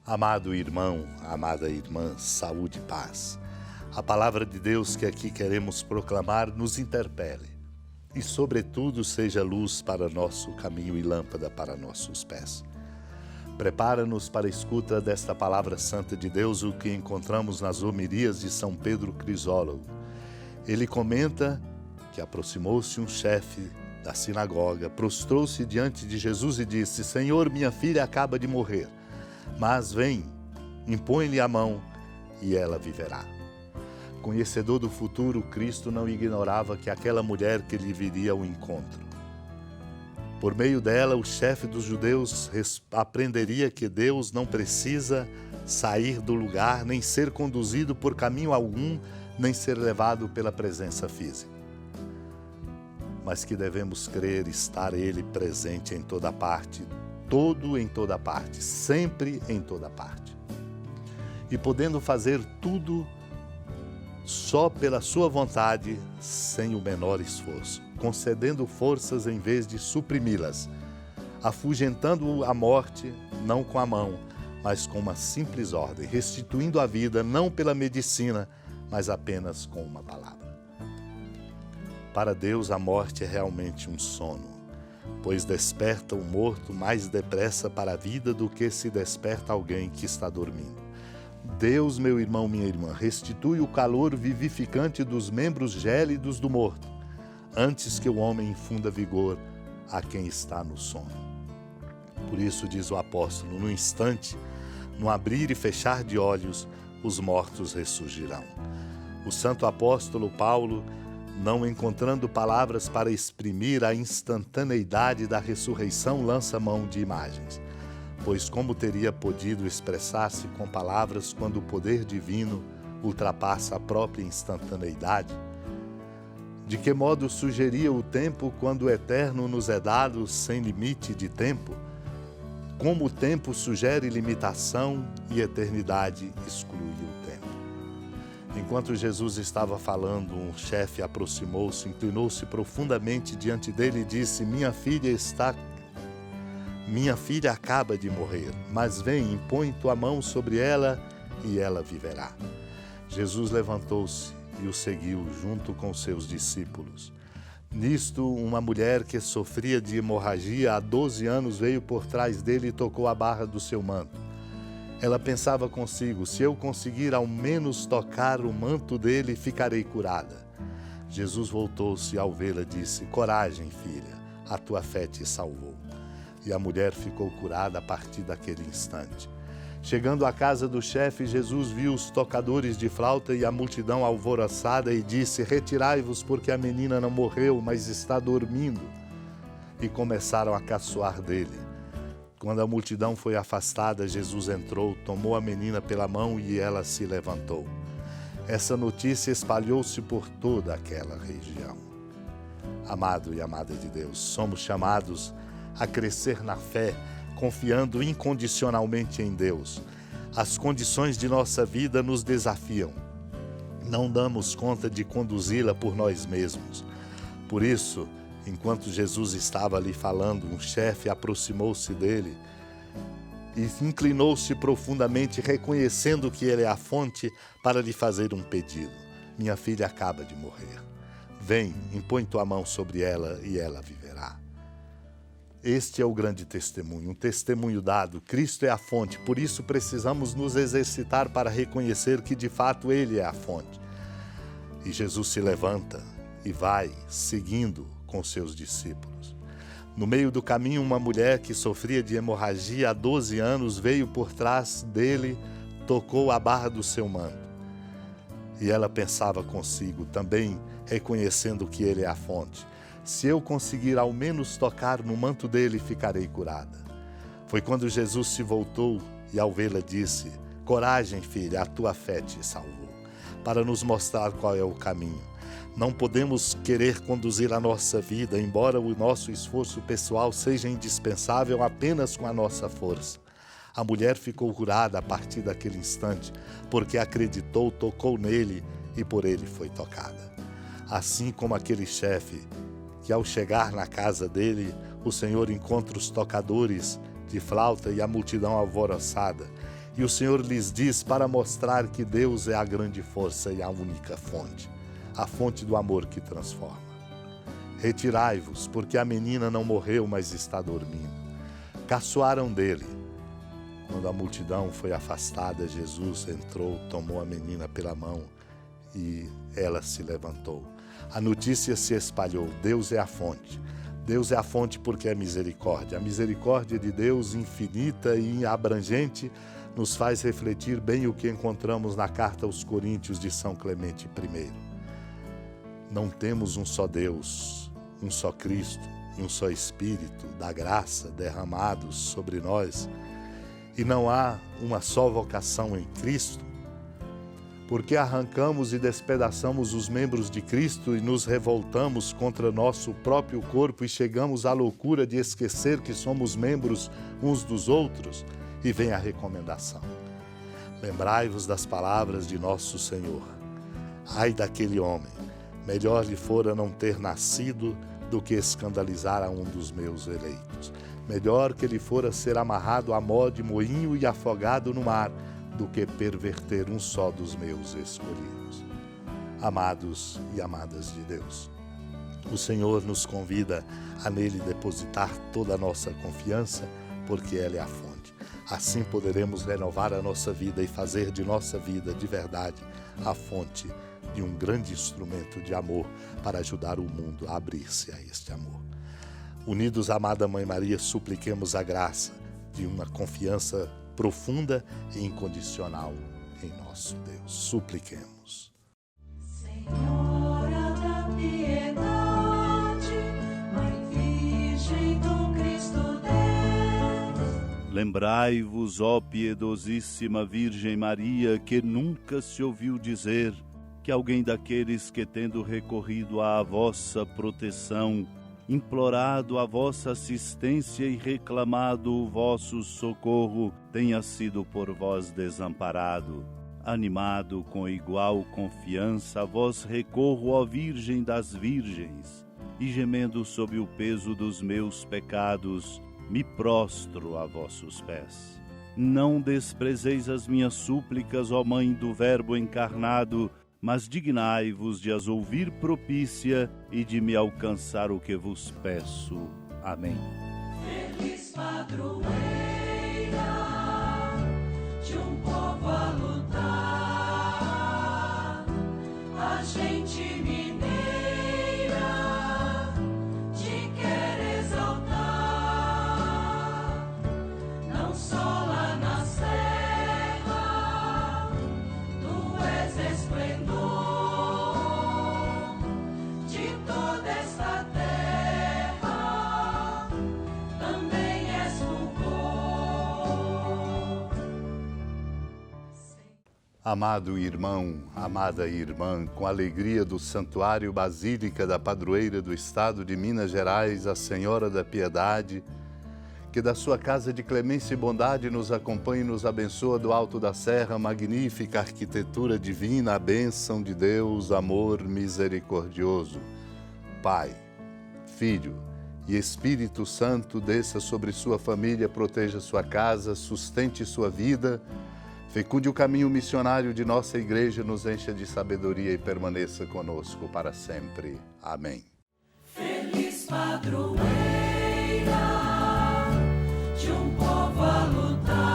Amado irmão, amada irmã, saúde e paz. A palavra de Deus que aqui queremos proclamar nos interpele e, sobretudo, seja luz para nosso caminho e lâmpada para nossos pés. Prepara-nos para a escuta desta palavra santa de Deus, o que encontramos nas homilias de São Pedro Crisólogo. Ele comenta que aproximou-se um chefe da sinagoga, prostrou-se diante de Jesus e disse: Senhor, minha filha acaba de morrer, mas vem, impõe-lhe a mão e ela viverá. Conhecedor do futuro, Cristo não ignorava que aquela mulher que lhe viria ao encontro. Por meio dela, o chefe dos judeus aprenderia que Deus não precisa sair do lugar, nem ser conduzido por caminho algum, nem ser levado pela presença física. Mas que devemos crer estar Ele presente em toda parte, todo em toda parte, sempre em toda parte. E podendo fazer tudo só pela sua vontade, sem o menor esforço, concedendo forças em vez de suprimi-las, afugentando a morte, não com a mão, mas com uma simples ordem, restituindo a vida não pela medicina, mas apenas com uma palavra. Para Deus, a morte é realmente um sono, pois desperta o morto mais depressa para a vida do que se desperta alguém que está dormindo. Deus, meu irmão, minha irmã, restitui o calor vivificante dos membros gélidos do morto, antes que o homem infunda vigor a quem está no sono. Por isso, diz o apóstolo, no instante, no abrir e fechar de olhos, os mortos ressurgirão. O santo apóstolo Paulo, não encontrando palavras para exprimir a instantaneidade da ressurreição, lança mão de imagens. Pois como teria podido expressar-se com palavras quando o poder divino ultrapassa a própria instantaneidade? De que modo sugeria o tempo quando o eterno nos é dado sem limite de tempo? Como o tempo sugere limitação e eternidade exclui o tempo. Enquanto Jesus estava falando, um chefe aproximou-se, inclinou-se profundamente diante dele e disse: Minha filha acaba de morrer, mas vem, impõe tua mão sobre ela e ela viverá. Jesus levantou-se e o seguiu junto com seus discípulos. Nisto, uma mulher que sofria de hemorragia há 12 anos veio por trás dele e tocou a barra do seu manto. Ela pensava consigo: se eu conseguir ao menos tocar o manto dele, ficarei curada. Jesus voltou-se e ao vê-la disse: Coragem, filha, a tua fé te salvou. E a mulher ficou curada a partir daquele instante. Chegando à casa do chefe, Jesus viu os tocadores de flauta e a multidão alvoroçada e disse: Retirai-vos, porque a menina não morreu, mas está dormindo. E começaram a caçoar dele. Quando a multidão foi afastada, Jesus entrou, tomou a menina pela mão e ela se levantou. Essa notícia espalhou-se por toda aquela região. Amado e amada de Deus, somos chamados a crescer na fé, confiando incondicionalmente em Deus. As condições de nossa vida nos desafiam. Não damos conta de conduzi-la por nós mesmos. Por isso, enquanto Jesus estava ali falando, um chefe aproximou-se dele e inclinou-se profundamente, reconhecendo que ele é a fonte, para lhe fazer um pedido. Minha filha acaba de morrer. Vem, impõe tua mão sobre ela e ela viverá. Este é o grande testemunho, um testemunho dado. Cristo é a fonte, por isso precisamos nos exercitar para reconhecer que de fato Ele é a fonte. E Jesus se levanta e vai, seguindo com seus discípulos. No meio do caminho, uma mulher que sofria de hemorragia há 12 anos veio por trás dele, tocou a barra do seu manto. E ela pensava consigo, também reconhecendo que Ele é a fonte: se eu conseguir ao menos tocar no manto dele, ficarei curada. Foi quando Jesus se voltou e ao vê-la disse: Coragem, filha, a tua fé te salvou. Para nos mostrar qual é o caminho. Não podemos querer conduzir a nossa vida, embora o nosso esforço pessoal seja indispensável, apenas com a nossa força. A mulher ficou curada a partir daquele instante, porque acreditou, tocou nele e por ele foi tocada. Assim como aquele chefe, que ao chegar na casa dele, o Senhor encontra os tocadores de flauta e a multidão alvoroçada. E o Senhor lhes diz para mostrar que Deus é a grande força e a única fonte, a fonte do amor que transforma. Retirai-vos, porque a menina não morreu, mas está dormindo. Caçoaram dele. Quando a multidão foi afastada, Jesus entrou, tomou a menina pela mão e ela se levantou. A notícia se espalhou: Deus é a fonte. Deus é a fonte porque é misericórdia. A misericórdia de Deus, infinita e abrangente, nos faz refletir bem o que encontramos na carta aos Coríntios de São Clemente I. Não temos um só Deus, um só Cristo e um só Espírito da graça derramados sobre nós, e não há uma só vocação em Cristo, porque arrancamos e despedaçamos os membros de Cristo e nos revoltamos contra nosso próprio corpo e chegamos à loucura de esquecer que somos membros uns dos outros. E vem a recomendação: lembrai-vos das palavras de nosso Senhor. Ai daquele homem, melhor lhe fora não ter nascido do que escandalizar a um dos meus eleitos. Melhor que lhe fora ser amarrado a mó de moinho e afogado no mar, do que perverter um só dos meus escolhidos. Amados e amadas de Deus, o Senhor nos convida a nele depositar toda a nossa confiança, porque Ele é a fonte. Assim poderemos renovar a nossa vida e fazer de nossa vida, de verdade, a fonte de um grande instrumento de amor para ajudar o mundo a abrir-se a este amor. Unidos à amada Mãe Maria, supliquemos a graça de uma confiança profunda e incondicional em nosso Deus. Supliquemos. Senhora da piedade, Mãe Virgem do Cristo Deus. Lembrai-vos, ó piedosíssima Virgem Maria, que nunca se ouviu dizer que alguém daqueles que, tendo recorrido à vossa proteção, implorado a vossa assistência e reclamado o vosso socorro, tenha sido por vós desamparado. Animado com igual confiança, a vós recorro, ó Virgem das Virgens, e gemendo sob o peso dos meus pecados, me prostro a vossos pés. Não desprezeis as minhas súplicas, ó Mãe do Verbo encarnado, mas dignai-vos de as ouvir propícia e de me alcançar o que vos peço. Amém. Feliz padroeira de um povo a lutar, a gente mineira te quer exaltar, não só lá na serra, tu és esplendor de toda esta terra, também és fulgor. Amado irmão, amada irmã, com a alegria do Santuário Basílica da Padroeira do Estado de Minas Gerais, a Senhora da Piedade, que da sua casa de clemência e bondade nos acompanhe e nos abençoa do alto da serra, magnífica arquitetura divina, a bênção de Deus, amor misericordioso. Pai, Filho e Espírito Santo, desça sobre sua família, proteja sua casa, sustente sua vida, fecunde o caminho missionário de nossa igreja, nos encha de sabedoria e permaneça conosco para sempre. Amém. Feliz padroeira de um povo a lutar.